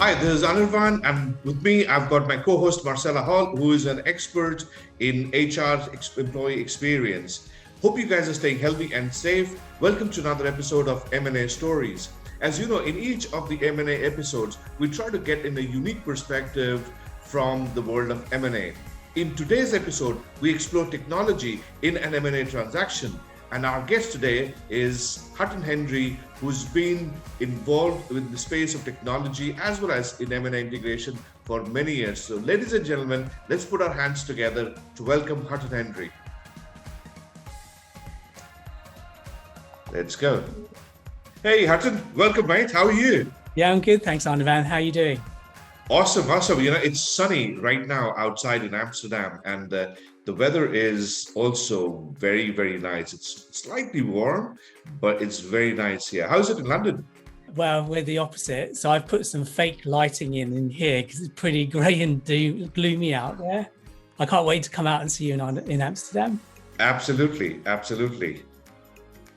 Hi, this is Anirvan, and with me, I've got my co-host Marcella Hall, who is an expert in HR employee experience. Hope you guys are staying healthy and safe. Welcome to another episode of M&A Stories. As you know, in each of the M&A episodes, we try to get in a unique perspective from the world of M&A. In today's episode, we explore technology in an M&A transaction. And our guest today is Hutton Henry, who's been involved with the space of technology as well as in M&A integration for many years. So, ladies and gentlemen, let's put our hands together to welcome Hutton Henry. Let's go. Hey, Hutton, welcome, mate. How are you? Yeah, I'm good. Thanks, Anirvan. How are you doing? Awesome. You know, it's sunny right now outside in Amsterdam, and the weather is also very, very nice. It's slightly warm, but it's very nice here. How's it in London? Well, we're the opposite. So I've put some fake lighting in here because it's pretty grey and gloomy out there. I can't wait to come out and see you in Amsterdam. Absolutely, absolutely.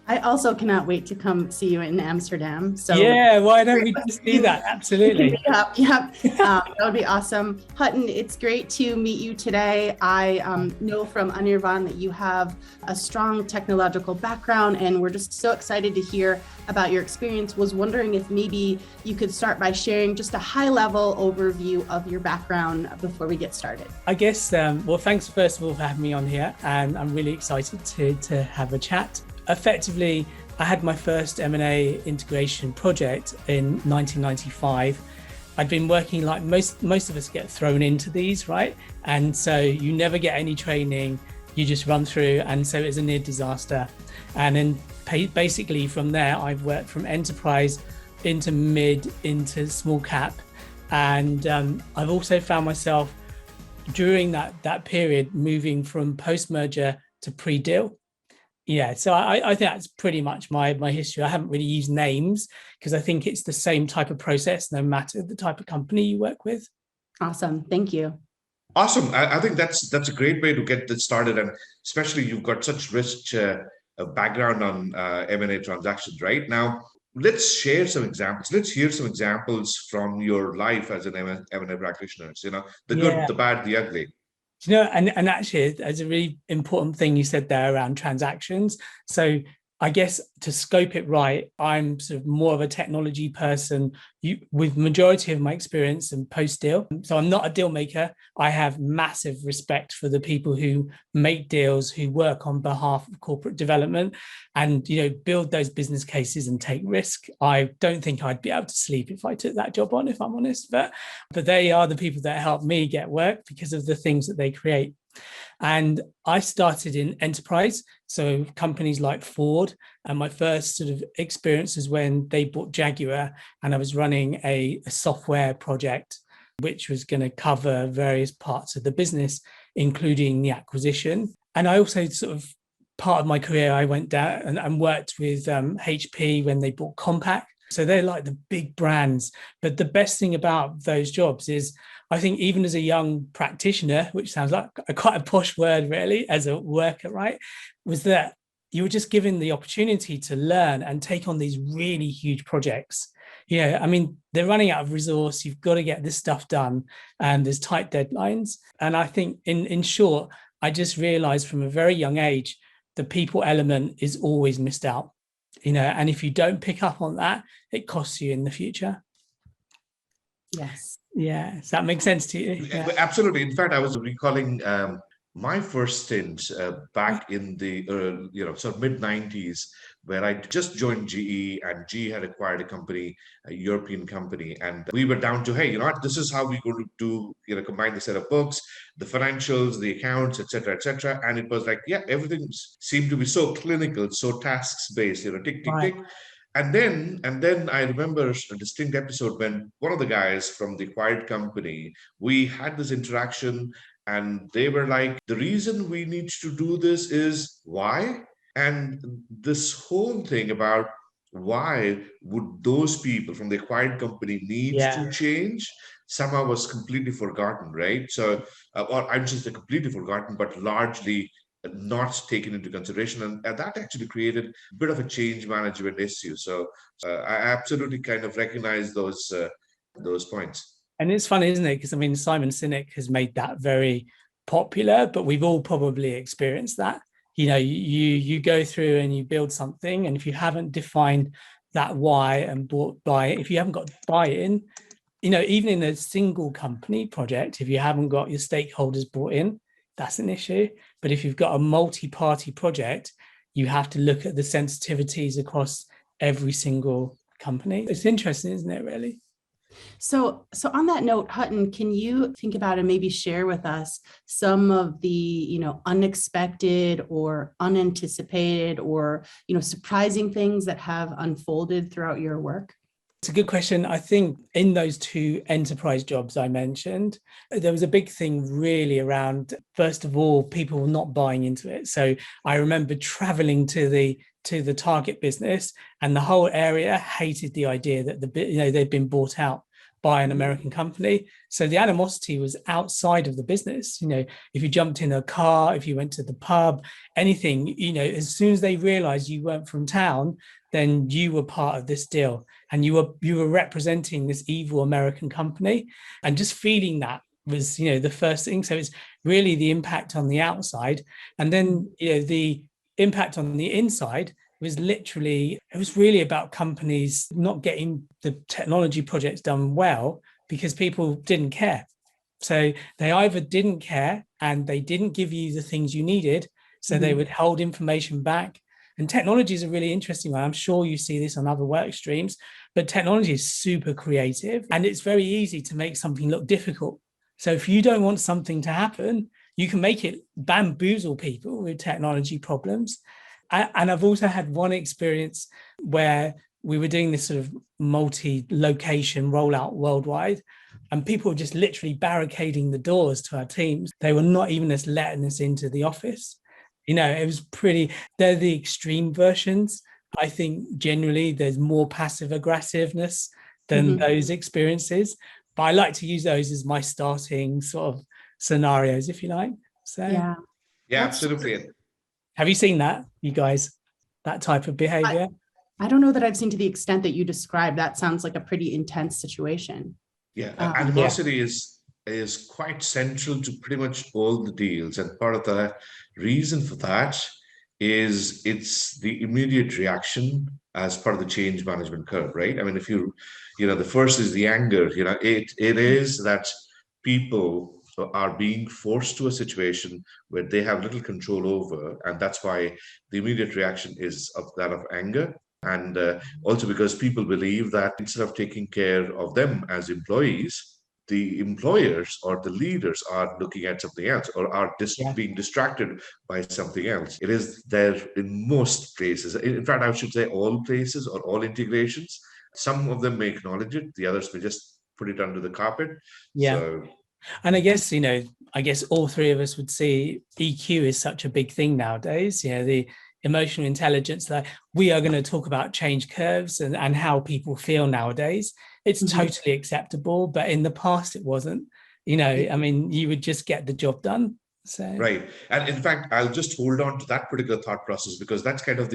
I also cannot wait to come see you in Amsterdam. So yeah, why don't we just do that? Absolutely. Yep. That would be awesome. Hutton, it's great to meet you today. I know from Anirvan that you have a strong technological background, and we're just so excited to hear about your experience. Was wondering if maybe you could start by sharing just a high-level overview of your background before we get started. I guess, well, thanks first of all for having me on here, and I'm really excited to have a chat. Effectively, I had my first M&A integration project in 1995. I'd been working like most of us get thrown into these, right? And so you never get any training, you just run through. And so it was a near disaster. And then basically from there, I've worked from enterprise into mid, into small cap. And I've also found myself during that period moving from post-merger to pre-deal. Yeah, so I think that's pretty much my history. I haven't really used names because I think it's the same type of process, no matter the type of company you work with. Awesome. Thank you. Awesome. I think that's a great way to get this started. And especially you've got such rich background on M&A transactions, right? Now, let's share some examples. Let's hear some examples from your life as an M&A practitioner. You know, the good, the bad, the ugly. And actually, there's a really important thing you said there around transactions. So I guess to scope it right, I'm sort of more of a technology person with majority of my experience in post-deal. So I'm not a deal maker. I have massive respect for the people who make deals, who work on behalf of corporate development and, build those business cases and take risk. I don't think I'd be able to sleep if I took that job on, if I'm honest, but they are the people that help me get work because of the things that they create. And I started in enterprise, so companies like Ford. And my first sort of experience was when they bought Jaguar, and I was running a software project, which was going to cover various parts of the business, including the acquisition. And I also sort of, part of my career, I went down and worked with HP when they bought Compaq. So they're like the big brands. But the best thing about those jobs is, I think even as a young practitioner, which sounds like quite a posh word really, as a worker, right, was that you were just given the opportunity to learn and take on these really huge projects. Yeah, I mean, they're running out of resource. You've got to get this stuff done and there's tight deadlines. And I think in short, I just realized from a very young age, the people element is always missed out, and if you don't pick up on that, it costs you in the future. Yes. Yeah. Does that make sense to you? Yeah. Absolutely. In fact, I was recalling my first stint back in the sort of mid 90s, where I just joined GE, and GE had acquired a company, a European company, and we were down to, hey, you know what, this is how we're going to do, combine the set of books, the financials, the accounts, etc., etc. And it was like, yeah, everything seemed to be so clinical, so tasks based, tick, tick, tick. And then I remember a distinct episode when one of the guys from the acquired company, we had this interaction, and they were like, the reason we need to do this is why? And this whole thing about why would those people from the acquired company need to change somehow was completely forgotten, right? So, or I'm just completely forgotten, but largely not taken into consideration, and that actually created a bit of a change management issue. So I absolutely kind of recognize those those points. And it's funny, isn't it? Because I mean, Simon Sinek has made that very popular, but we've all probably experienced that. You go through and you build something, and if you haven't defined that why and bought by it, if you haven't got buy-in, even in a single company project, if you haven't got your stakeholders bought in, that's an issue. But if you've got a multi-party project, you have to look at the sensitivities across every single company. It's interesting, isn't it, really? So on that note, Hutton, can you think about and maybe share with us some of the, unexpected or unanticipated or, surprising things that have unfolded throughout your work? It's a good question. I think in those two enterprise jobs I mentioned, there was a big thing really around, first of all, people not buying into it. So I remember traveling to the target business, and the whole area hated the idea that they'd been bought out by an American company. So the animosity was outside of the business. If you jumped in a car, if you went to the pub, anything, as soon as they realized you weren't from town, then you were part of this deal, and you were representing this evil American company. And just feeling that was, the first thing. So it's really the impact on the outside. And then, the impact on the inside was really about companies not getting the technology projects done well because people didn't care. So they either didn't care and they didn't give you the things you needed. So they would hold information back. And technology is a really interesting one. I'm sure you see this on other work streams, but technology is super creative, and it's very easy to make something look difficult. So if you don't want something to happen, you can make it bamboozle people with technology problems. And I've also had one experience where we were doing this sort of multi-location rollout worldwide, and people were just literally barricading the doors to our teams. They were not even just letting us into the office. It was they're the extreme versions. I think generally there's more passive aggressiveness than those experiences, but I like to use those as my starting sort of scenarios, if you like. So yeah, absolutely. Have you seen that, you guys, that type of behavior? I don't know that I've seen to the extent that you described. That sounds like a pretty intense situation. Yeah, animosity is quite central to pretty much all the deals. And part of the reason for that is it's the immediate reaction as part of the change management curve, right? I mean, if the first is the anger, it is that people are being forced to a situation where they have little control over, and that's why the immediate reaction is of that of anger. And also because people believe that instead of taking care of them as employees, the employers or the leaders are looking at something else or are being distracted by something else. It is there in most places. In fact, I should say all places or all integrations. Some of them may acknowledge it, the others may just put it under the carpet. Yeah. So, and I guess all three of us would see EQ is such a big thing nowadays. The emotional intelligence, that we are going to talk about change curves and how people feel nowadays. It's totally acceptable, but in the past it wasn't. I mean, you would just get the job done. So right. And in fact, I'll just hold on to that particular thought process because that's kind of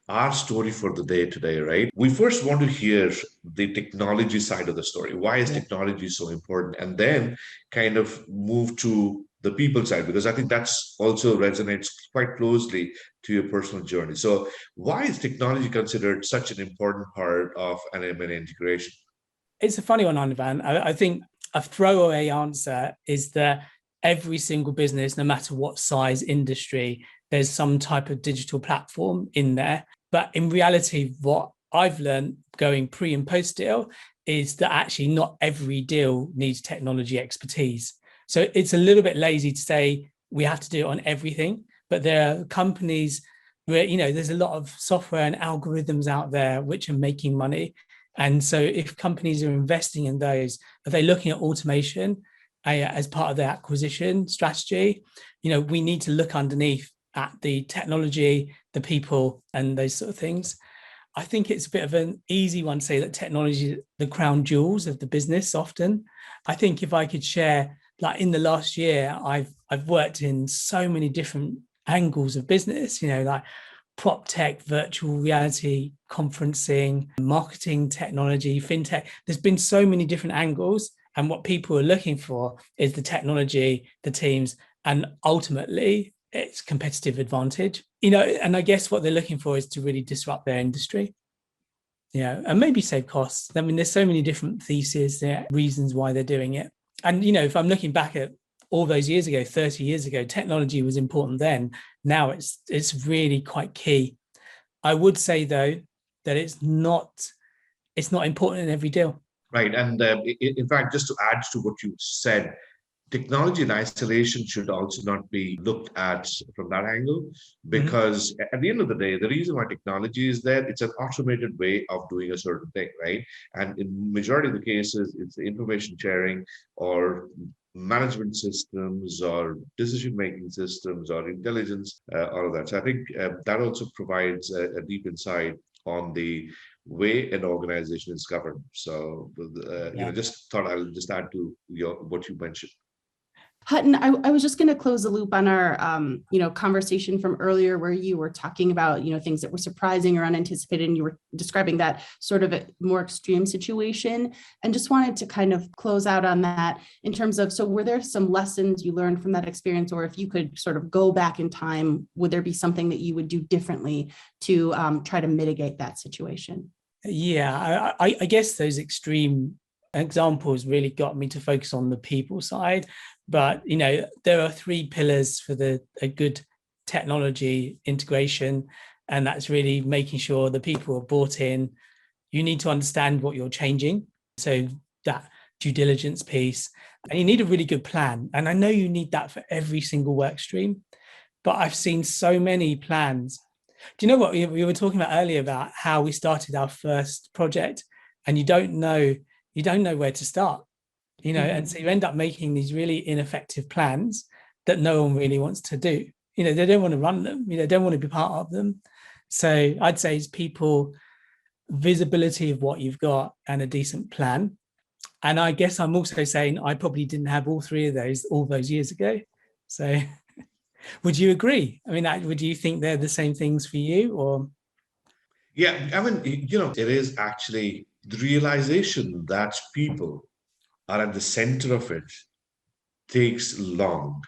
our story for the day today, right? We first want to hear the technology side of the story. Why is technology so important? And then kind of move to the people side, because I think that's also resonates quite closely to your personal journey. So why is technology considered such an important part of an M&A integration? It's a funny one, Anirvan. I think a throwaway answer is that every single business, no matter what size industry, there's some type of digital platform in there. But in reality, what I've learned going pre and post deal is that actually not every deal needs technology expertise. So it's a little bit lazy to say we have to do it on everything, but there are companies where, there's a lot of software and algorithms out there which are making money. And so if companies are investing in those, are they looking at automation as part of their acquisition strategy? We need to look underneath at the technology, the people, and those sort of things. I think it's a bit of an easy one to say that technology is the crown jewels of the business often. I think if I could share, like in the last year, I've worked in so many different angles of business, like prop tech, virtual reality, conferencing, marketing technology, fintech. There's been so many different angles. And what people are looking for is the technology, the teams, and ultimately it's competitive advantage. And I guess what they're looking for is to really disrupt their industry. And maybe save costs. I mean, there's so many different theses, reasons why they're doing it. And, if I'm looking back at all those years ago, 30 years ago, technology was important then. Now it's really quite key. I would say, though, that it's not important in every deal. Right. And in fact, just to add to what you said, technology in isolation should also not be looked at from that angle, because at the end of the day, the reason why technology is there, it's an automated way of doing a certain thing, right? And in majority of the cases, it's the information sharing or management systems or decision-making systems or intelligence, all of that. So I think that also provides a deep insight on the way an organization is governed. So, just thought I'll just add to what you mentioned. Hutton, I was just going to close the loop on our, conversation from earlier where you were talking about, things that were surprising or unanticipated, and you were describing that sort of a more extreme situation, and just wanted to kind of close out on that in terms of, so were there some lessons you learned from that experience, or if you could sort of go back in time, would there be something that you would do differently to try to mitigate that situation? Yeah, I guess those extreme examples really got me to focus on the people side. But, there are 3 pillars for a good technology integration, and that's really making sure the people are bought in. You need to understand what you're changing. So that due diligence piece, and you need a really good plan. And I know you need that for every single work stream, but I've seen so many plans. Do you know what we were talking about earlier about how we started our first project, and you don't know where to start, and so you end up making these really ineffective plans that no one really wants to do. They don't want to run them, they don't want to be part of them. So I'd say it's people, visibility of what you've got, and a decent plan. And I guess I'm also saying I probably didn't have all 3 of those all those years ago. So would you agree? I mean, would you think they're the same things for you, or? Yeah, I mean, it is actually the realization that people are at the center of it takes long,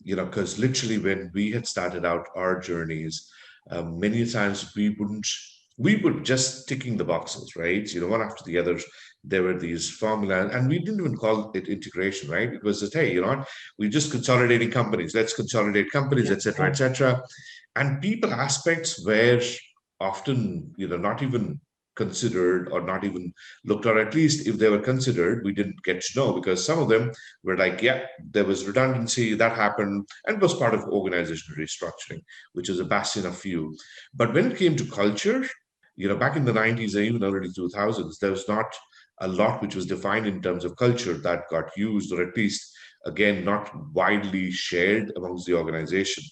because literally when we had started out our journeys, many times we were just ticking the boxes, right? One after the other, there were these formulas, and we didn't even call it integration, right? It was just, hey, we're just consolidating companies. Let's consolidate companies, et cetera, et cetera. And people aspects were often, not even considered or not even looked, or at least if they were considered, we didn't get to know, because some of them were like, yeah, there was redundancy that happened and was part of organizational restructuring, which is a bastion of few. But when it came to culture, back in the 90s and even early 2000s, there was not a lot which was defined in terms of culture that got used, or at least, again, not widely shared amongst the organization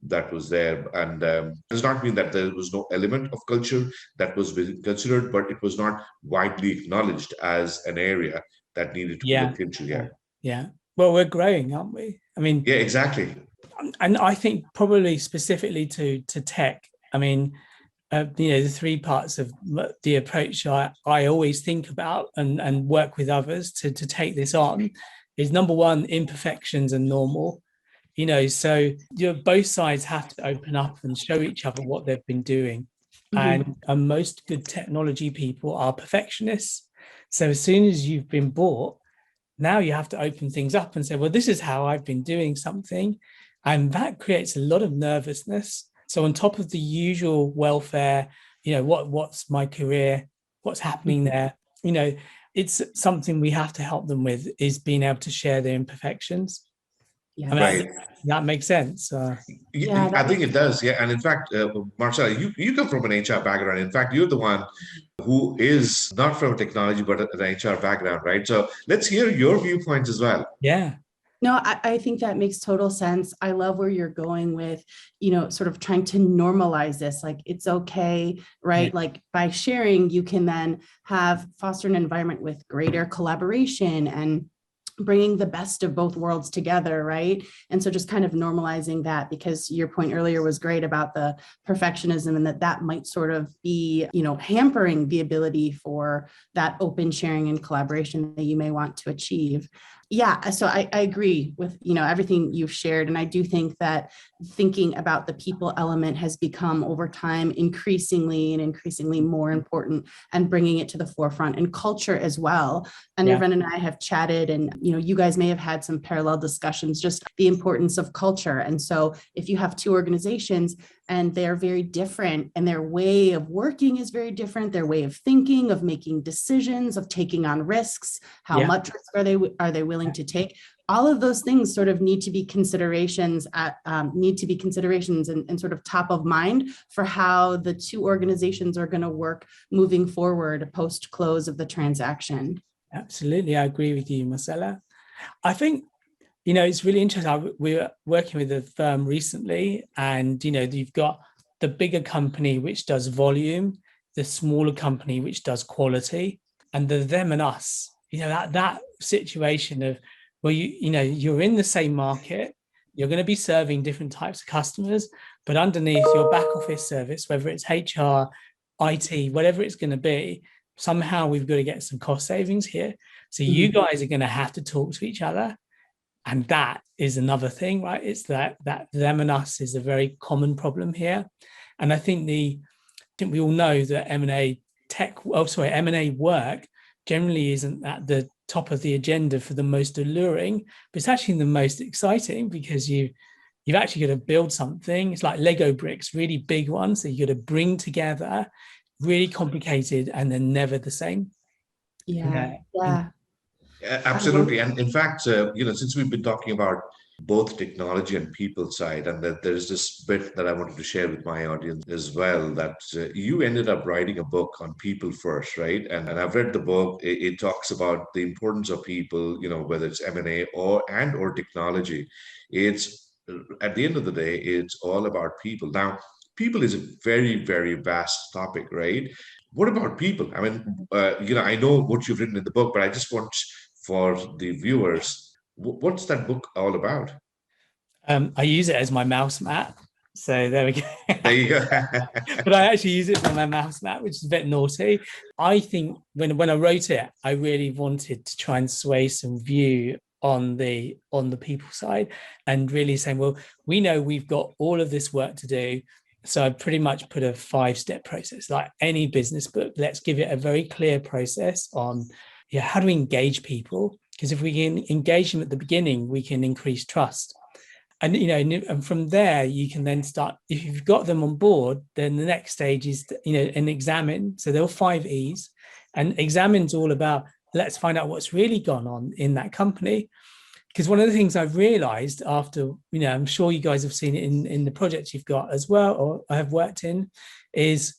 that was there. And does not mean that there was no element of culture that was considered, but it was not widely acknowledged as an area that needed to be looked into. Yeah. Well, we're growing, aren't we? I mean, yeah, exactly. And I think probably specifically to tech, I mean, the 3 parts of the approach I always think about and work with others to take this on is, number 1, imperfections are normal. So both sides have to open up and show each other what they've been doing. And most good technology people are perfectionists. So as soon as you've been bought, now you have to open things up and say, well, this is how I've been doing something. And that creates a lot of nervousness. So on top of the usual welfare, what's my career, what's happening there, it's something we have to help them with, is being able to share their imperfections. Yeah, I mean, right. That makes sense. Yeah, I think it does. Yeah. And in fact, Marcella, you come from an HR background. In fact, you're the one who is not from technology, but an HR background, right? So let's hear your viewpoints as well. Yeah. No, I think that makes total sense. I love where you're going with, sort of trying to normalize this. Like, it's okay, right? Yeah. Like, by sharing, you can then foster an environment with greater collaboration and bringing the best of both worlds together, right? And so just kind of normalizing that, because your point earlier was great about the perfectionism and that might sort of be, hampering the ability for that open sharing and collaboration that you may want to achieve. Yeah, so I agree with, everything you've shared. And I do think that thinking about the people element has become over time increasingly more important, and bringing it to the forefront, and culture as well. And Nirvan and I have chatted, and you guys may have had some parallel discussions, just the importance of culture. And so if you have two organizations and they're very different, and their way of working is very different, their way of thinking, of making decisions, of taking on risks, how much risk are they willing to take? All of those things sort of need to be considerations and sort of top of mind for how the two organizations are going to work moving forward post close of the transaction. Absolutely, I agree with you, Marcella. I think it's really interesting. We were working with a firm recently, and you've got the bigger company which does volume, the smaller company which does quality, and the them and us. That situation of where you're in the same market, you're going to be serving different types of customers, but underneath your back office service, whether it's HR, IT, whatever it's going to be, somehow we've got to get some cost savings here. So you guys are going to have to talk to each other. And that is another thing, right? It's that them and us is a very common problem here. And I think we all know that M&A work generally isn't at the top of the agenda for the most alluring, but it's actually the most exciting, because you've actually got to build something. It's like Lego bricks, really big ones that you got to bring together, really complicated, and they're never the same. Yeah. Absolutely. And in fact, since we've been talking about both technology and people side, and that there's this bit that I wanted to share with my audience as well, that you ended up writing a book on people first, right? And I've read the book. It talks about the importance of people, whether it's M&A or technology. It's at the end of the day, it's all about people. Now, people is a very, very vast topic, right? What about people? I mean, I know what you've written in the book, but I just want for the viewers, what's that book all about? I use it as my mouse mat. So there we go. There you go. But I actually use it for my mouse mat, which is a bit naughty. I think when I wrote it, I really wanted to try and sway some view on the people side, and really saying, well, we know we've got all of this work to do. So I pretty much put a 5-step process, like any business book. Let's give it a very clear process on how do we engage people? Because if we can engage them at the beginning, we can increase trust. And and from there you can then start. If you've got them on board, then the next stage is an examine. So there are 5 E's, and examine's all about, let's find out what's really gone on in that company. Because one of the things I've realized after, I'm sure you guys have seen it in the projects you've got as well, or I have worked in, is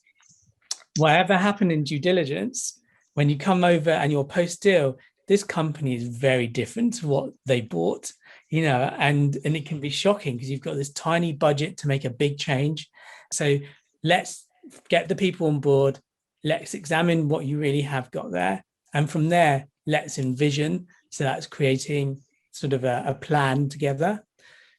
whatever happened in due diligence, when you come over and you're post-deal, this company is very different to what they bought, and it can be shocking because you've got this tiny budget to make a big change. So let's get the people on board. Let's examine what you really have got there. And from there, let's envision. So that's creating sort of a plan together.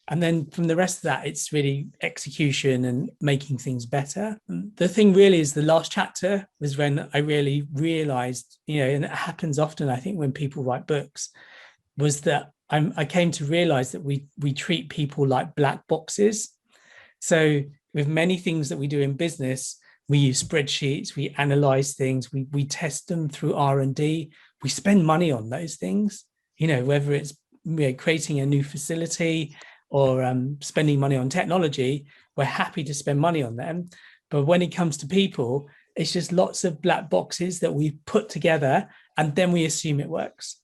And then from the rest of that, it's really execution and making things better. The thing really is the last chapter was when I really realized, and it happens often, I think, when people write books, was that I came to realize that we treat people like black boxes. So with many things that we do in business, we use spreadsheets, we analyze things, we test them through R&D, we spend money on those things, whether it's creating a new facility or spending money on technology. We're happy to spend money on them. But when it comes to people, it's just lots of black boxes that we put together and then we assume it works.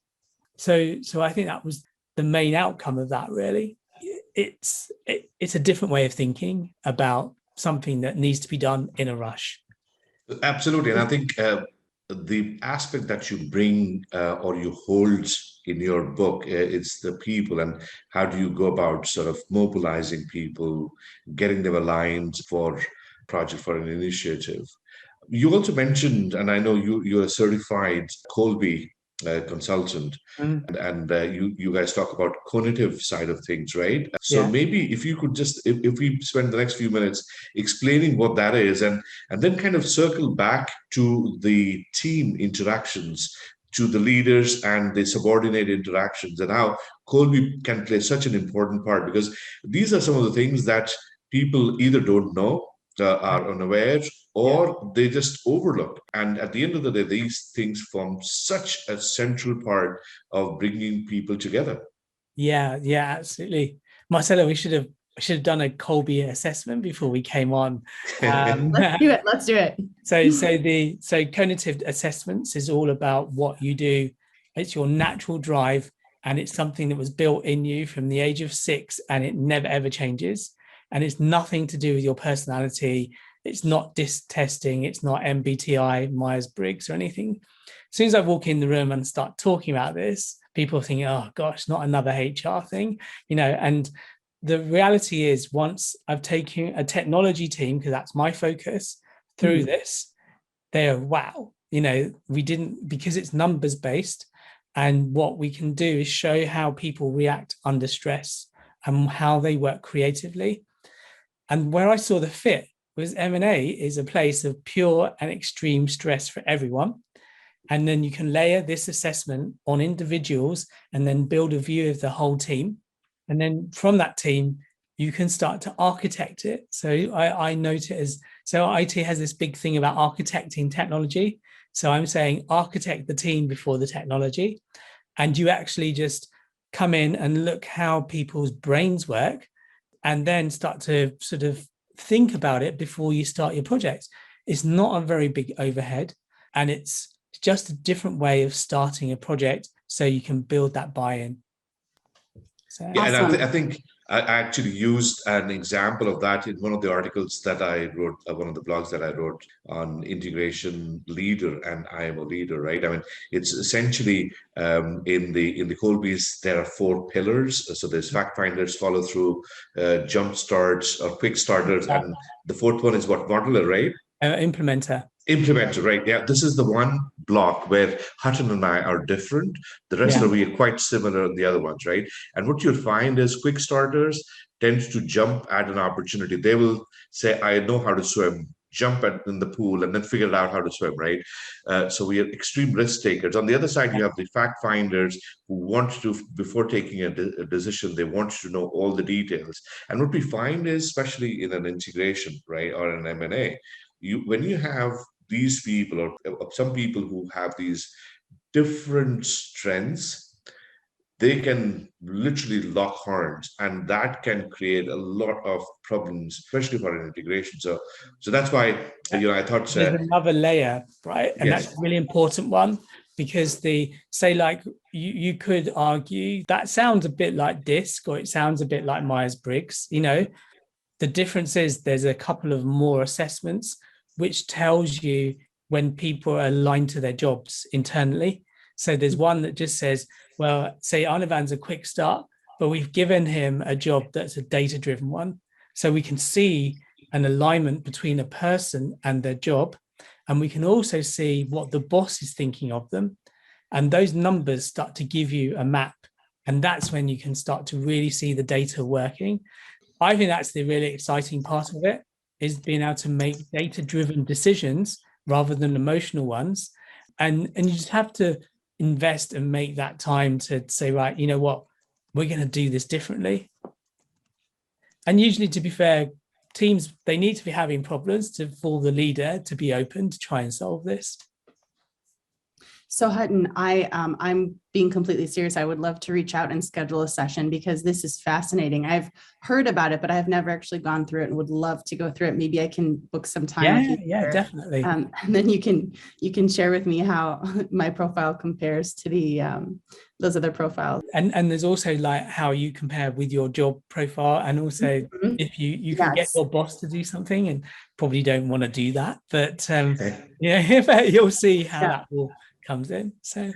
So I think that was the main outcome of that, really. It's a different way of thinking about something that needs to be done in a rush. Absolutely. And I think the aspect that you bring or you hold in your book, it's the people, and how do you go about sort of mobilizing people, getting them aligned for project, for an initiative. You also mentioned, and I know you're a certified Colby consultant, Mm. and you guys talk about cognitive side of things, right? So Yeah. maybe if you could just, if we spend the next few minutes explaining what that is, and then kind of circle back to the team interactions, to the leaders and the subordinate interactions, and how Colby can play such an important part, because these are some of the things that people either don't know, are unaware, Yeah. or they just overlook. And at the end of the day, these things form such a central part of bringing people together. Yeah, yeah, absolutely. Marcelo, we should have done a Colby assessment before we came on. Let's do it. Let's do it. So cognitive assessments is all about what you do. It's your natural drive, and it's something that was built in you from the age of 6, and it never ever changes. And it's nothing to do with your personality. It's not DISC testing. It's not MBTI, Myers-Briggs, or anything. As soon as I walk in the room and start talking about this, people are thinking, oh gosh, not another HR thing, and the reality is, once I've taken a technology team, because that's my focus, through this, they're wow, we didn't, because it's numbers based. And what we can do is show how people react under stress and how they work creatively. And where I saw the fit was M&A is a place of pure and extreme stress for everyone. And then you can layer this assessment on individuals and then build a view of the whole team. And then from that team, you can start to architect it. So I note it as, so IT has this big thing about architecting technology. So I'm saying architect the team before the technology. And you actually just come in and look how people's brains work, and then start to sort of think about it before you start your project. It's not a very big overhead, and it's just a different way of starting a project so you can build that buy-in. So, Yeah, and Awesome. I think I actually used an example of that in one of the articles that I wrote, one of the blogs that I wrote on integration leader and IMO leader, right? I mean, it's essentially in the Colby's, there are 4 pillars. So there's fact finders, follow through, jump starts or quick starters, and the fourth one is what, modeler, right? implementer. Implementer, right? Yeah, this is the one block where Hutton and I are different. The rest Yeah. are we are quite similar in the other ones, right? And what you'll find is quick starters tend to jump at an opportunity. They will say, "I know how to swim." Jump in the pool and then figure out how to swim, right? So we are extreme risk takers. On the other side, you have the fact finders who want to, before taking a decision, they want to know all the details. And what we find is, especially in an integration, right, or an M&A, when you have these people, or some people who have these different strengths, they can literally lock horns, and that can create a lot of problems, especially for an integration. So that's why I thought, There's another layer, right? And that's yes, a really important one, because like you could argue that sounds a bit like DISC, or it sounds a bit like Myers-Briggs. The difference is there's a couple of more assessments which tells you when people are aligned to their jobs internally. So there's one that just says, well, say Anirvan's a quick start, but we've given him a job that's a data-driven one. So we can see an alignment between a person and their job. And we can also see what the boss is thinking of them. And those numbers start to give you a map. And that's when you can start to really see the data working. I think that's the really exciting part of it, is being able to make data-driven decisions rather than emotional ones. And you just have to invest and make that time to say, right, you know what, we're going to do this differently. And usually, to be fair, teams, they need to be having problems for the leader to be open to try and solve this. So Hutton, I'm being completely serious. I would love to reach out and schedule a session, because this is fascinating. I've heard about it, but I've never actually gone through it, and would love to go through it. Maybe I can book some time with you. Yeah, definitely. And then you can share with me how my profile compares to those other profiles. And there's also like how you compare with your job profile, and also if you can get your boss to do something, and probably don't want to do that, but you'll see how that all comes in. So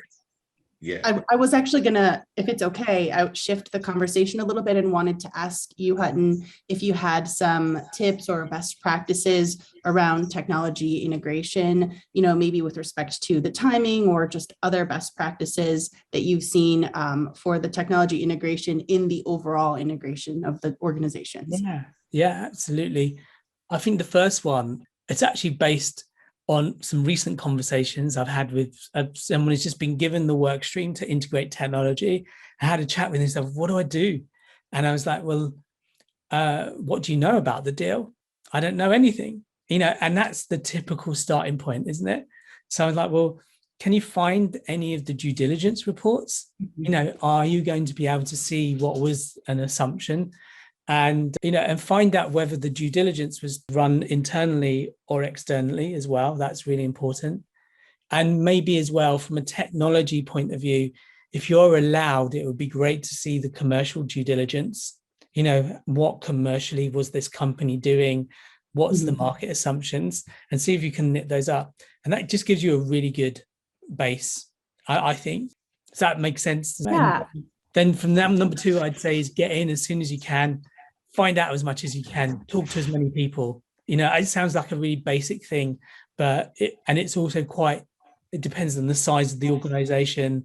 Yeah. I was actually gonna, if it's okay, I would shift the conversation a little bit and wanted to ask you, Hutton, if you had some tips or best practices around technology integration, maybe with respect to the timing or just other best practices that you've seen for the technology integration in the overall integration of the organizations. Yeah, absolutely. I think the first one, it's actually based on some recent conversations I've had with someone who's just been given the work stream to integrate technology. I had a chat with himself, what do I do? And I was like, well, what do you know about the deal? I don't know anything, and that's the typical starting point, isn't it? So I was like, well, can you find any of the due diligence reports? Are you going to be able to see what was an assumption? And and find out whether the due diligence was run internally or externally as well. That's really important. And maybe as well, from a technology point of view, if you're allowed, it would be great to see the commercial due diligence. What commercially was this company doing? What's the market assumptions? And see if you can knit those up. And that just gives you a really good base, I think. Does that make sense? Yeah. And then from that, number two, I'd say, is get in as soon as you can. Find out as much as you can, talk to as many people. It sounds like a really basic thing, but it's also it depends on the size of the organization,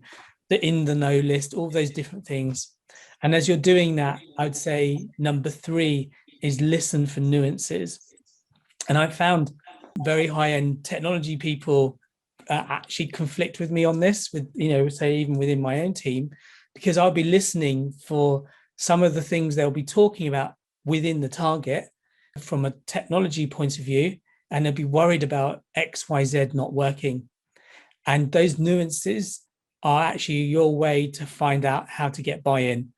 the in the know list, all those different things. And as you're doing that, I would say number three is listen for nuances. And I found very high-end technology people actually conflict with me on this, with, say even within my own team, because I'll be listening for some of the things they'll be talking about within the target from a technology point of view, and they'll be worried about XYZ not working. And those nuances are actually your way to find out how to get buy-in.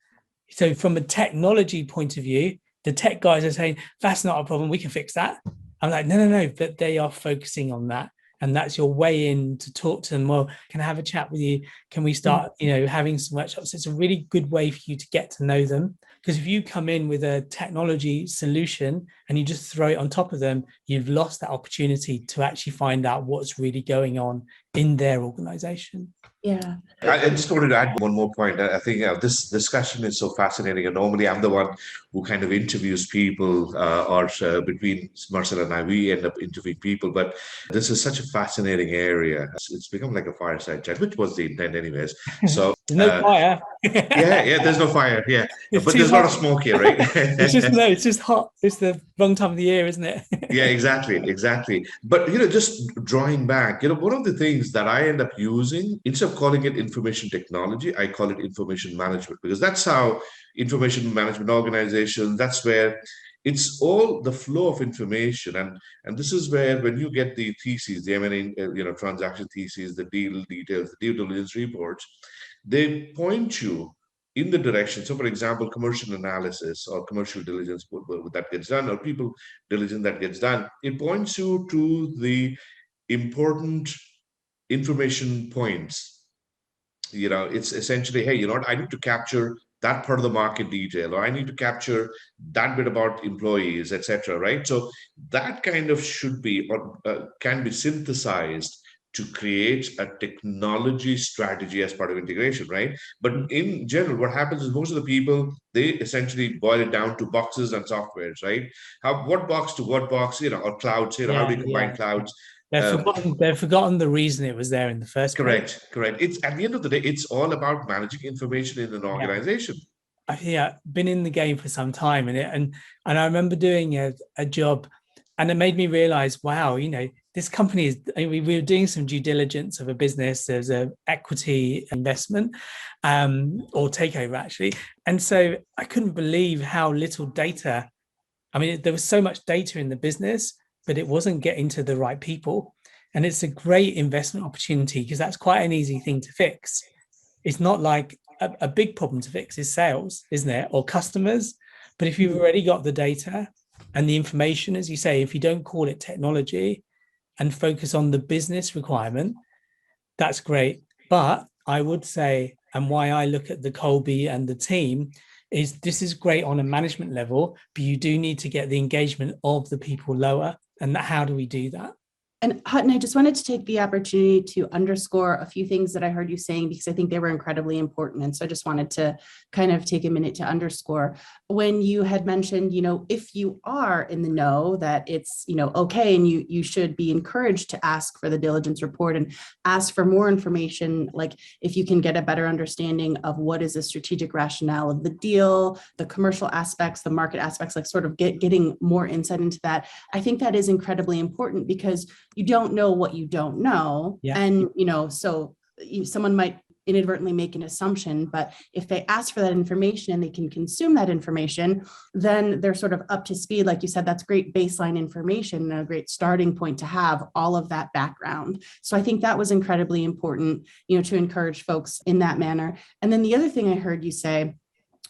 So from a technology point of view, the tech guys are saying, that's not a problem, we can fix that. I'm like, no, but they are focusing on that. And that's your way in to talk to them. Well, can I have a chat with you? Can we start, having some workshops? It's a really good way for you to get to know them. Because if you come in with a technology solution and you just throw it on top of them, you've lost that opportunity to actually find out what's really going on in their organization. Yeah. I just wanted to add one more point. I think this discussion is so fascinating. And normally I'm the one who kind of interviews people, or between Marcel and I, we end up interviewing people. But this is such a fascinating area. It's become like a fireside chat, which was the intent anyways. So there's no fire. yeah, there's no fire. Yeah, it's but there's a lot of smoke here, right? It's just hot. It's the wrong time of the year, isn't it? Yeah, exactly. But just drawing back, one of the things that I end up using, instead of calling it information technology, I call it information management, because that's how information management organizations, that's where it's all the flow of information. And this is where, when you get the theses, the M&A transaction theses, the deal details, the due diligence reports, they point you in the direction. So, for example, commercial analysis or commercial diligence that gets done, or people diligence that gets done, it points you to the important information points. It's essentially, hey, what? I need to capture that part of the market detail, or I need to capture that bit about employees, etc. Right? So that kind of should be, or can be synthesized to create a technology strategy as part of integration, right? But in general, what happens is most of the people, they essentially boil it down to boxes and softwares, right? What box to what box, or clouds, how do you combine clouds? They've forgotten the reason it was there in the first place. Correct. It's, at the end of the day, it's all about managing information in an organization. I've been in the game for some time, and I remember doing a job, and it made me realize, wow, this company is, we were doing some due diligence of a business. There's an equity investment or takeover, actually. And so I couldn't believe how little data. There was so much data in the business, but it wasn't getting to the right people. And it's a great investment opportunity, because that's quite an easy thing to fix. It's not like a big problem to fix is sales, isn't it? Or customers. But if you've already got the data and the information, as you say, if you don't call it technology and focus on the business requirement, that's great. But I would say, and why I look at the Colby and the team, is this is great on a management level, but you do need to get the engagement of the people lower. And how do we do that? And Hutton, I just wanted to take the opportunity to underscore a few things that I heard you saying, because I think they were incredibly important. And so I just wanted to kind of take a minute to underscore when you had mentioned, if you are in the know that it's, okay, and you should be encouraged to ask for the diligence report and ask for more information, like if you can get a better understanding of what is the strategic rationale of the deal, the commercial aspects, the market aspects, like sort of getting more insight into that. I think that is incredibly important because you don't know what you don't know. Yeah. And, so someone might inadvertently make an assumption, but if they ask for that information and they can consume that information, then they're sort of up to speed. Like you said, that's great baseline information and a great starting point to have all of that background. So I think that was incredibly important, to encourage folks in that manner. And then the other thing I heard you say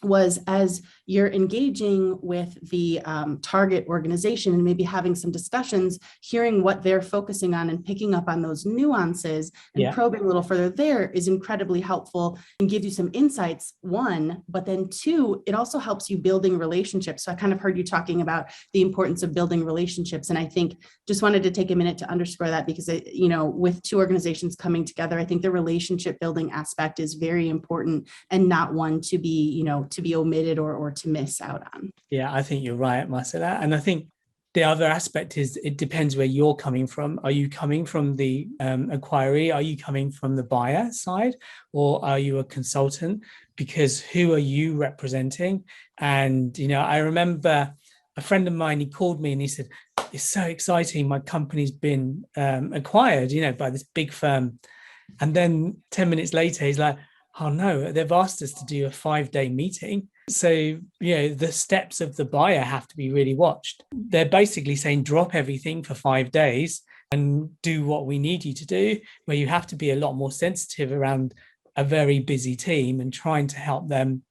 was, as you're engaging with the target organization and maybe having some discussions, hearing what they're focusing on and picking up on those nuances and probing a little further there is incredibly helpful and gives you some insights, one, but then two, it also helps you building relationships. So I kind of heard you talking about the importance of building relationships. And I think just wanted to take a minute to underscore that because, with two organizations coming together, I think the relationship building aspect is very important and not one to be, to be omitted or to miss out on. Yeah, I think you're right, Marcella. And I think the other aspect is it depends where you're coming from. Are you coming from the acquiree? Are you coming from the buyer side? Or are you a consultant? Because who are you representing? And, I remember a friend of mine, he called me and he said, it's so exciting. My company's been acquired, by this big firm. And then 10 minutes later, he's like, oh no, they've asked us to do a 5-day meeting. So, the steps of the buyer have to be really watched. They're basically saying, drop everything for 5 days and do what we need you to do, where you have to be a lot more sensitive around a very busy team and trying to help them,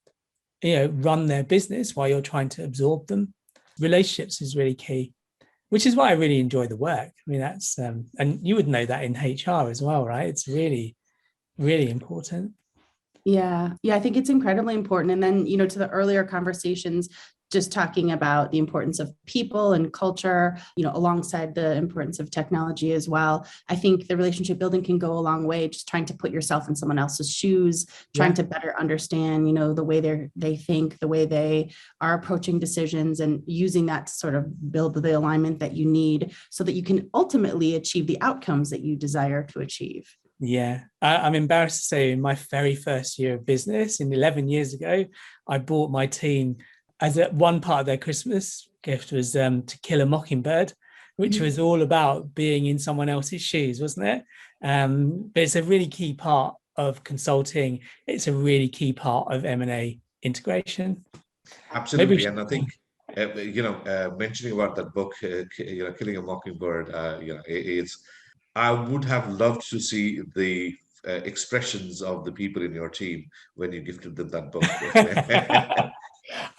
run their business while you're trying to absorb them. Relationships is really key, which is why I really enjoy the work. I mean, that's, and you would know that in HR as well, right? It's really, really important. Yeah, I think it's incredibly important. And then, to the earlier conversations, just talking about the importance of people and culture, alongside the importance of technology as well. I think the relationship building can go a long way, just trying to put yourself in someone else's shoes, trying to better understand, the way they think, the way they are approaching decisions, and using that to sort of build the alignment that you need so that you can ultimately achieve the outcomes that you desire to achieve. Yeah, I'm embarrassed to say in my very first year of business, 11 years ago, I bought my team as one part of their Christmas gift was To Kill a Mockingbird, which was all about being in someone else's shoes, wasn't it? But it's a really key part of consulting. It's a really key part of M&A integration. Absolutely. And I think, mentioning about that book, Killing a Mockingbird, I would have loved to see the expressions of the people in your team when you gifted them that book.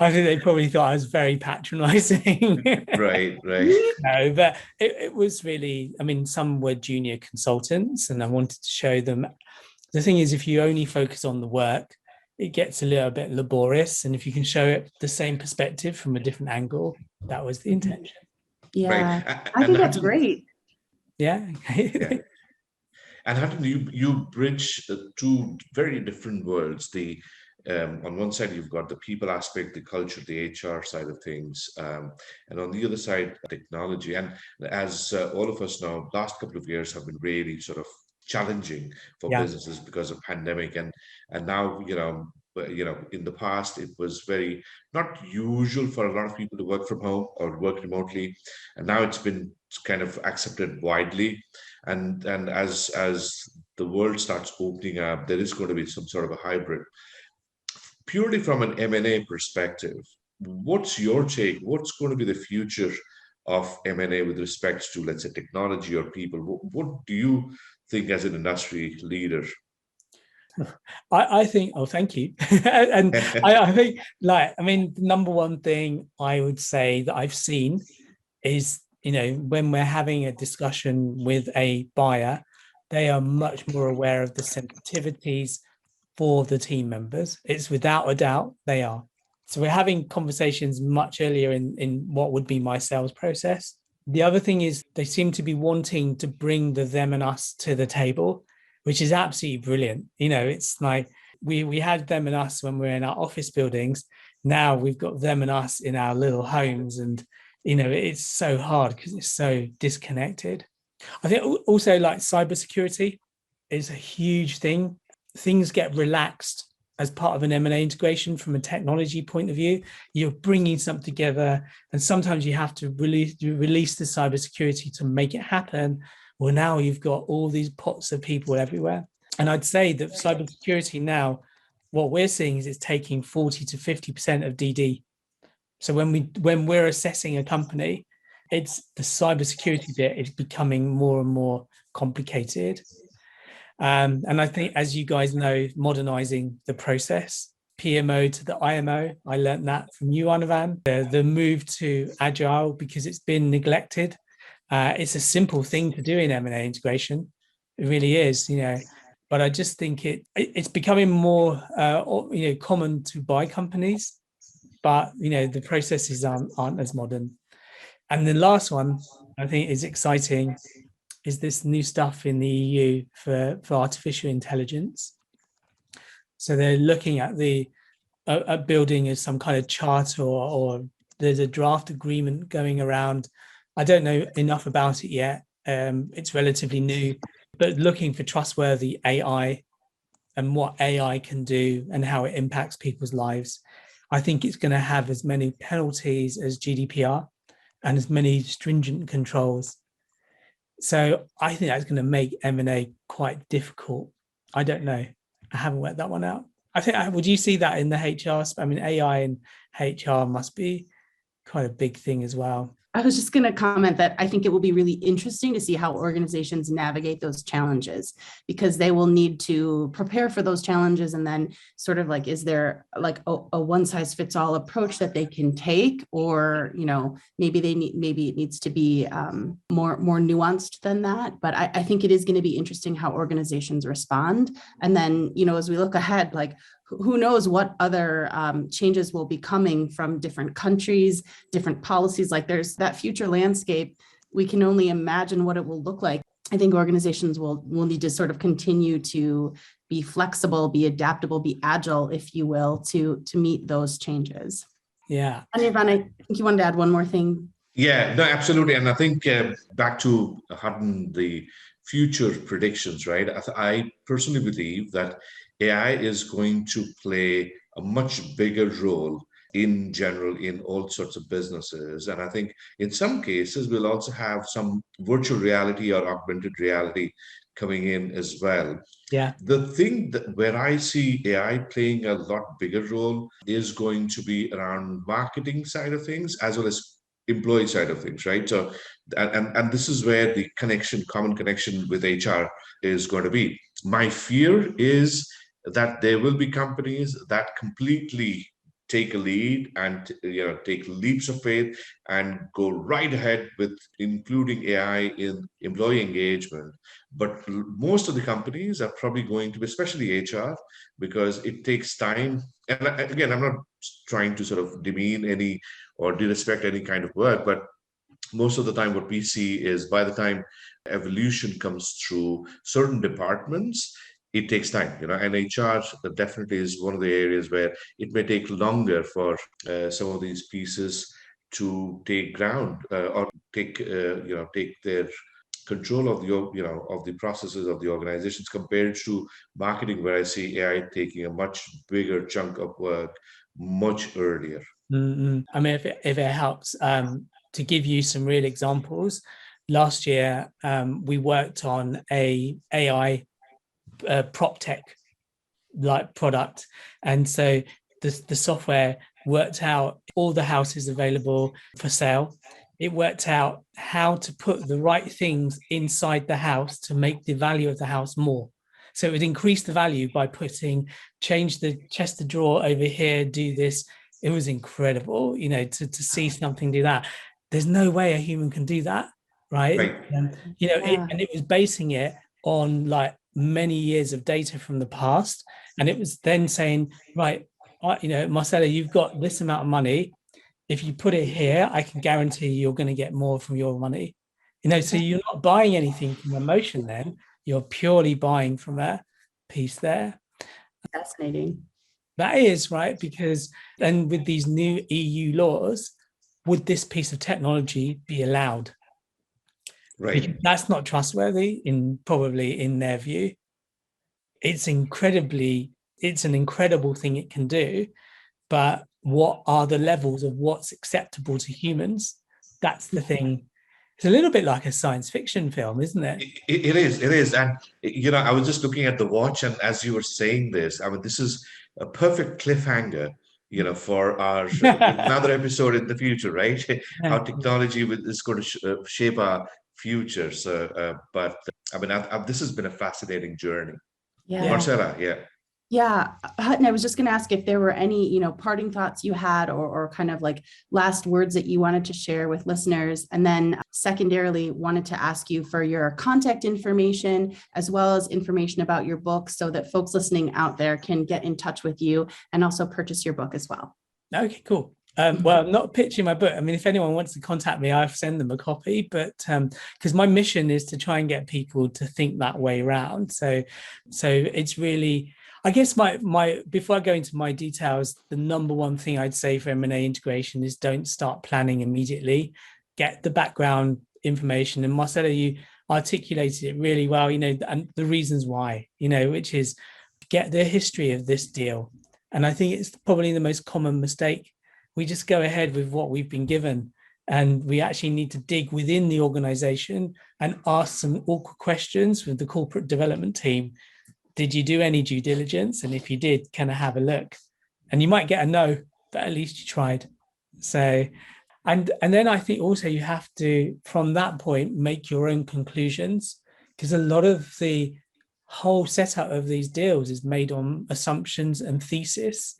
I think they probably thought I was very patronizing. Right. No, but it was really, some were junior consultants and I wanted to show them. The thing is, if you only focus on the work, it gets a little bit laborious. And if you can show it the same perspective from a different angle, that was the intention. Yeah, right. I think that's great. Yeah. Yeah. And Hutton, you bridge two very different worlds. On one side, you've got the people aspect, the culture, the HR side of things, and on the other side, technology. And as all of us know, last couple of years have been really sort of challenging for businesses because of pandemic, and now in the past it was very not usual for a lot of people to work from home or work remotely, and now it's been kind of accepted widely. And as the world starts opening up, there is going to be some sort of a hybrid. Purely from an M&A perspective, what's your take? What's going to be the future of M&A with respect to, let's say, technology or people? What do you think as an industry leader? I think, thank you. And I think, the number one thing I would say that I've seen is, when we're having a discussion with a buyer, they are much more aware of the sensitivities for the team members. It's without a doubt they are. So we're having conversations much earlier in what would be my sales process. The other thing is they seem to be wanting to bring the them and us to the table, which is absolutely brilliant. It's like we had them and us when we're in our office buildings. Now we've got them and us in our little homes, and it's so hard because it's so disconnected. I think also like cybersecurity is a huge thing. Things get relaxed as part of an M&A integration from a technology point of view. You're bringing something together, and sometimes you have to release the cybersecurity to make it happen. Well, now you've got all these pots of people everywhere. And I'd say that cybersecurity now, what we're seeing is it's taking 40 to 50% of DD. So when we're assessing a company, it's the cybersecurity bit is becoming more and more complicated. And I think, as you guys know, modernizing the process, PMO to the IMO, I learned that from you, Anirvan. The move to agile, because it's been neglected. It's a simple thing to do in M&A integration. It really is, but I just think it's becoming more common to buy companies, but the processes aren't as modern. And the last one I think is exciting is this new stuff in the EU for artificial intelligence. So they're looking at building as some kind of charter, or there's a draft agreement going around. I don't know enough about it yet. It's relatively new, but looking for trustworthy AI and what AI can do and how it impacts people's lives. I think it's going to have as many penalties as GDPR and as many stringent controls. So I think that's going to make M&A quite difficult. I don't know. I haven't worked that one out. I think, would you see that in the HR? I mean, AI in HR must be quite a big thing as well. I was just going to comment that I think it will be really interesting to see how organizations navigate those challenges, because they will need to prepare for those challenges. And then sort of like, is there like a one size fits all approach that they can take? Or, maybe it needs to be more nuanced than that. But I think it is going to be interesting how organizations respond. And then, as we look ahead, like, who knows what other changes will be coming from different countries, different policies. Like, there's that future landscape. We can only imagine what it will look like. I think organizations will need to sort of continue to be flexible, be adaptable, be agile, if you will, to meet those changes. Yeah. Anirvan, I think you wanted to add one more thing. Yeah, no, absolutely. And I think back to Hutton, the future predictions, right? I personally believe that AI is going to play a much bigger role in general in all sorts of businesses. And I think in some cases, we'll also have some virtual reality or augmented reality coming in as well. Yeah. The thing that where I see AI playing a lot bigger role is going to be around marketing side of things as well as employee side of things, right? So, and this is where the common connection with HR is going to be. My fear is that there will be companies that completely take a lead and take leaps of faith and go right ahead with including AI in employee engagement. But most of the companies are probably going to be, especially HR, because it takes time. And again, I'm not trying to sort of demean any or disrespect any kind of work, but most of the time what we see is by the time evolution comes through certain departments, it takes time, and HR definitely is one of the areas where it may take longer for some of these pieces to take ground or take their control of the processes of the organizations compared to marketing, where I see AI taking a much bigger chunk of work much earlier. Mm-hmm. I mean, if it helps, to give you some real examples, last year we worked on a AI prop tech like product, and so the software worked out all the houses available for sale. It worked out how to put the right things inside the house to make the value of the house more. So it would increase the value by change the chest of drawer over here, do this. It was incredible, to see something do that. There's no way a human can do that, right? And, it was basing it on like many years of data from the past. And it was then saying, right, Marcella, you've got this amount of money. if you put it here, I can guarantee you're going to get more from your money. So you're not buying anything from emotion then, you're purely buying from a piece there. Fascinating. That is right, because then with these new EU laws, would this piece of technology be allowed? Right. Because that's not trustworthy probably in their view. It's an incredible thing it can do, but what are the levels of what's acceptable to humans? That's the thing. It's a little bit like a science fiction film, isn't it? It is. And, I was just looking at the watch, and as you were saying this, I mean, this is a perfect cliffhanger, for our another episode in the future, right? How technology is going to shape our future. So, but I mean, this has been a fascinating journey. Yeah. Marcella, yeah. Yeah, Hutton, I was just going to ask if there were any, parting thoughts you had or kind of like last words that you wanted to share with listeners. And then secondarily, wanted to ask you for your contact information as well as information about your book so that folks listening out there can get in touch with you and also purchase your book as well. Okay, cool. Well, I'm not pitching my book. I mean, if anyone wants to contact me, I'll send them a copy. But because my mission is to try and get people to think that way around. So it's really, I guess my before I go into my details, the number one thing I'd say for M&A integration is don't start planning immediately. Get the background information. And Marcella, you articulated it really well, and the reasons why, which is get the history of this deal. And I think it's probably the most common mistake. We just go ahead with what we've been given, and we actually need to dig within the organization and ask some awkward questions with the corporate development team. Did you do any due diligence? And if you did, can I have a look? And you might get a no, but at least you tried. So, and then I think also you have to, from that point, make your own conclusions, because a lot of the whole setup of these deals is made on assumptions and thesis.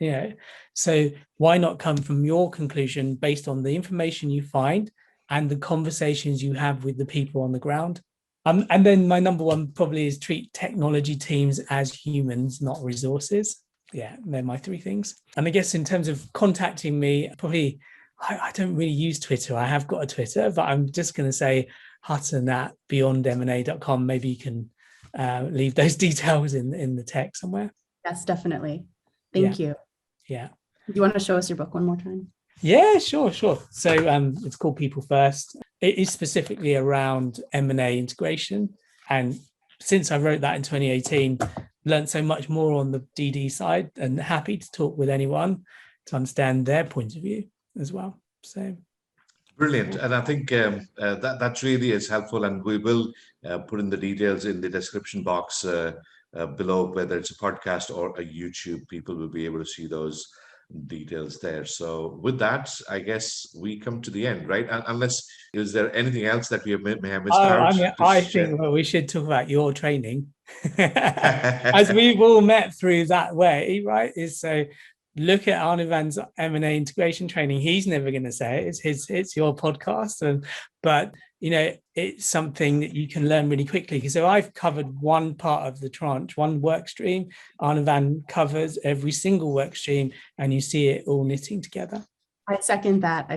So why not come from your conclusion based on the information you find and the conversations you have with the people on the ground? And then my number one probably is treat technology teams as humans, not resources. Yeah, they're my three things. And I guess in terms of contacting me, probably I don't really use Twitter. I have got a Twitter, but I'm just going to say hutton@beyondmna.com. Maybe you can leave those details in the text somewhere. Yes, definitely. Thank you. Yeah. Do you want to show us your book one more time? Yeah, sure. So it's called People First. It is specifically around M&A integration. And since I wrote that in 2018, learned so much more on the DD side, and happy to talk with anyone to understand their point of view as well. So brilliant. And I think that really is helpful. And we will put in the details in the description box below, whether it's a podcast or a YouTube. People will be able to see those details there. So with that, I guess we come to the end, right? Unless, is there anything else that we may have missed out? I think we should talk about your training. As we've all met through that way, right? Is so look at Anirvan's M&A integration training. He's never going to say it. It's your podcast, but it's something that you can learn really quickly. So I've covered one part of the tranche, one work stream. Anirvan covers every single work stream, and you see it all knitting together. I second that. I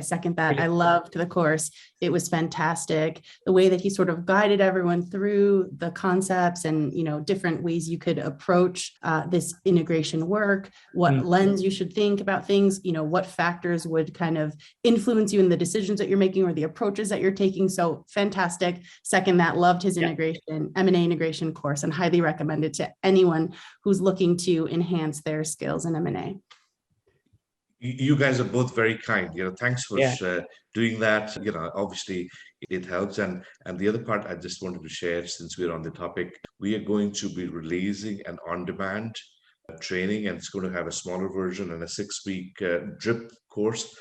loved the course. It was fantastic. The way that he sort of guided everyone through the concepts and, different ways you could approach this integration work, what lens you should think about things, what factors would kind of influence you in the decisions that you're making or the approaches that you're taking. So fantastic. Second that, loved his integration, M&A integration course, and highly recommend it to anyone who's looking to enhance their skills in M&A. You guys are both very kind. Thanks for doing that. Obviously it helps. And the other part I just wanted to share, since we're on the topic, we are going to be releasing an on-demand training, and it's going to have a smaller version and a 6-week drip course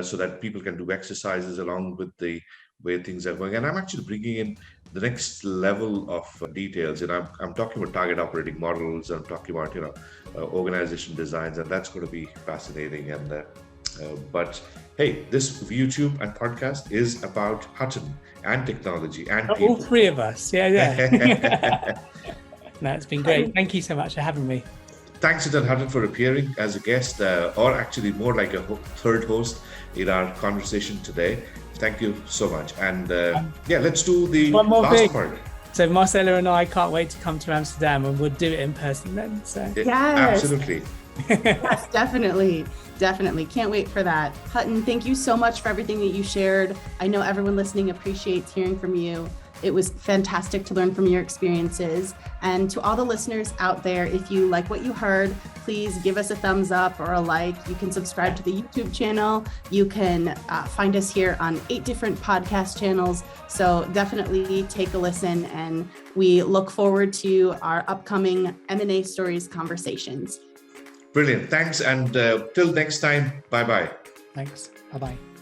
so that people can do exercises along with the way things are going. And I'm actually bringing in the next level of details. I'm talking about target operating models. I'm talking about organization designs, and that's going to be fascinating. And but hey, this YouTube and podcast is about Hutton and technology and people. All three of us. Yeah. No, it's been great. Thank you so much for having me. thanks to Hutton for appearing as a guest, or actually more like a third host in our conversation today. Thank you so much. And let's do the one more last thing. part. So Marcella and I can't wait to come to Amsterdam, and we'll do it in person then. So Yes. Absolutely. Yes, definitely. Can't wait for that. Hutton, thank you so much for everything that you shared. I know everyone listening appreciates hearing from you. It was fantastic to learn from your experiences. And to all the listeners out there, if you like what you heard, please give us a thumbs up or a like. You can subscribe to the YouTube channel. You can find us here on 8 different podcast channels. So definitely take a listen, and we look forward to our upcoming M&A Stories conversations. Brilliant. Thanks. And till next time, bye-bye. thanks. Bye-bye.